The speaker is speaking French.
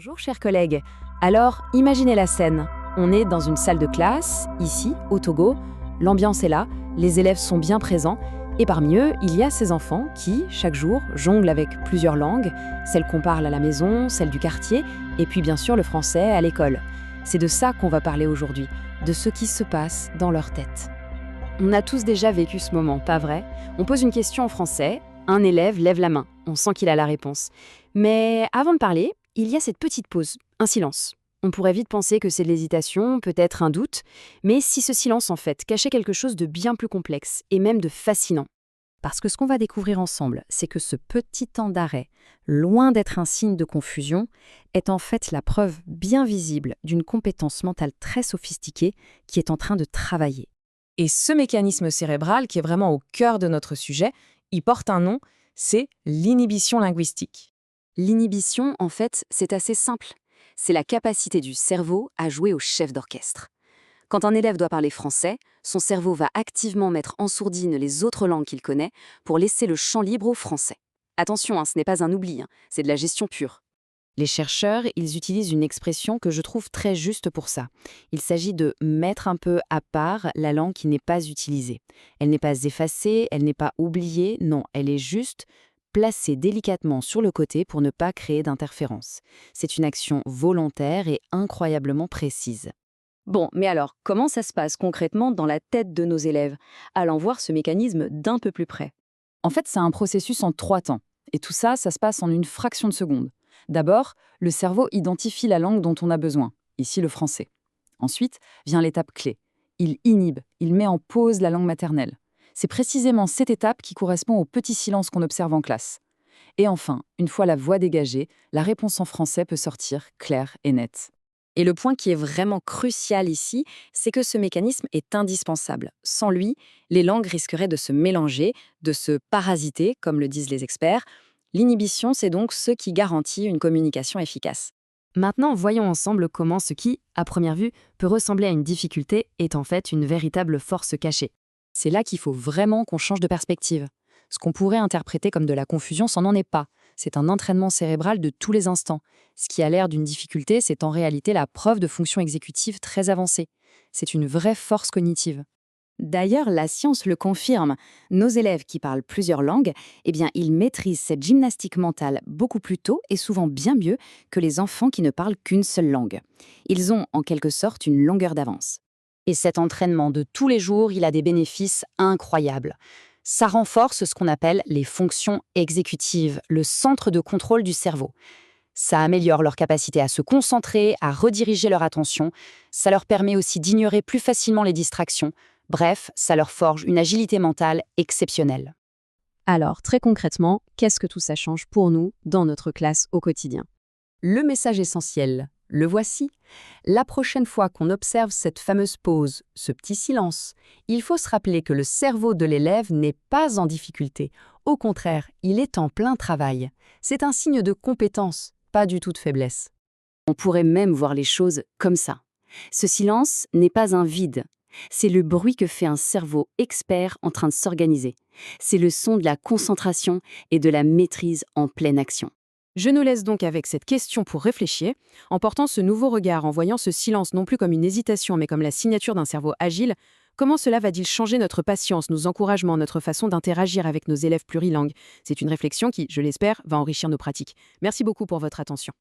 Bonjour chers collègues. Alors, imaginez la scène. On est dans une salle de classe, ici, au Togo. L'ambiance est là, les élèves sont bien présents. Et parmi eux, il y a ces enfants qui, chaque jour, jonglent avec plusieurs langues, celles qu'on parle à la maison, celles du quartier, et puis bien sûr le français à l'école. C'est de ça qu'on va parler aujourd'hui, de ce qui se passe dans leur tête. On a tous déjà vécu ce moment, pas vrai? On pose une question en français, un élève lève la main, on sent qu'il a la réponse. Mais avant de parler, il y a cette petite pause, un silence. On pourrait vite penser que c'est de l'hésitation, peut-être un doute, mais si ce silence en fait cachait quelque chose de bien plus complexe et même de fascinant. Parce que ce qu'on va découvrir ensemble, c'est que ce petit temps d'arrêt, loin d'être un signe de confusion, est en fait la preuve bien visible d'une compétence mentale très sophistiquée qui est en train de travailler. Et ce mécanisme cérébral, qui est vraiment au cœur de notre sujet, il porte un nom, c'est l'inhibition linguistique. L'inhibition, en fait, c'est assez simple. C'est la capacité du cerveau à jouer au chef d'orchestre. Quand un élève doit parler français, son cerveau va activement mettre en sourdine les autres langues qu'il connaît pour laisser le champ libre au français. Attention, ce n'est pas un oubli, c'est de la gestion pure. Les chercheurs, ils utilisent une expression que je trouve très juste pour ça. Il s'agit de mettre un peu à part la langue qui n'est pas utilisée. Elle n'est pas effacée, elle n'est pas oubliée, non, elle est juste placée délicatement sur le côté pour ne pas créer d'interférence. C'est une action volontaire et incroyablement précise. Bon, mais alors, comment ça se passe concrètement dans la tête de nos élèves? Allons voir ce mécanisme d'un peu plus près. En fait, c'est un processus en 3 temps. Et tout ça, ça se passe en une fraction de seconde. D'abord, le cerveau identifie la langue dont on a besoin, ici le français. Ensuite, vient l'étape clé. Il inhibe, il met en pause la langue maternelle. C'est précisément cette étape qui correspond au petit silence qu'on observe en classe. Et enfin, une fois la voix dégagée, la réponse en français peut sortir claire et nette. Et le point qui est vraiment crucial ici, c'est que ce mécanisme est indispensable. Sans lui, les langues risqueraient de se mélanger, de se parasiter, comme le disent les experts. L'inhibition, c'est donc ce qui garantit une communication efficace. Maintenant, voyons ensemble comment ce qui, à première vue, peut ressembler à une difficulté est en fait une véritable force cachée. C'est là qu'il faut vraiment qu'on change de perspective. Ce qu'on pourrait interpréter comme de la confusion, ça n'en est pas. C'est un entraînement cérébral de tous les instants. Ce qui a l'air d'une difficulté, c'est en réalité la preuve de fonctions exécutives très avancées. C'est une vraie force cognitive. D'ailleurs, la science le confirme. Nos élèves qui parlent plusieurs langues, ils maîtrisent cette gymnastique mentale beaucoup plus tôt et souvent bien mieux que les enfants qui ne parlent qu'une seule langue. Ils ont en quelque sorte une longueur d'avance. Et cet entraînement de tous les jours, il a des bénéfices incroyables. Ça renforce ce qu'on appelle les fonctions exécutives, le centre de contrôle du cerveau. Ça améliore leur capacité à se concentrer, à rediriger leur attention. Ça leur permet aussi d'ignorer plus facilement les distractions. Bref, ça leur forge une agilité mentale exceptionnelle. Alors, très concrètement, qu'est-ce que tout ça change pour nous dans notre classe au quotidien? Le message essentiel, le voici. La prochaine fois qu'on observe cette fameuse pause, ce petit silence, il faut se rappeler que le cerveau de l'élève n'est pas en difficulté. Au contraire, il est en plein travail. C'est un signe de compétence, pas du tout de faiblesse. On pourrait même voir les choses comme ça. Ce silence n'est pas un vide. C'est le bruit que fait un cerveau expert en train de s'organiser. C'est le son de la concentration et de la maîtrise en pleine action. Je nous laisse donc avec cette question pour réfléchir, en portant ce nouveau regard, en voyant ce silence non plus comme une hésitation, mais comme la signature d'un cerveau agile. Comment cela va-t-il changer notre patience, nos encouragements, notre façon d'interagir avec nos élèves plurilingues? C'est une réflexion qui, je l'espère, va enrichir nos pratiques. Merci beaucoup pour votre attention.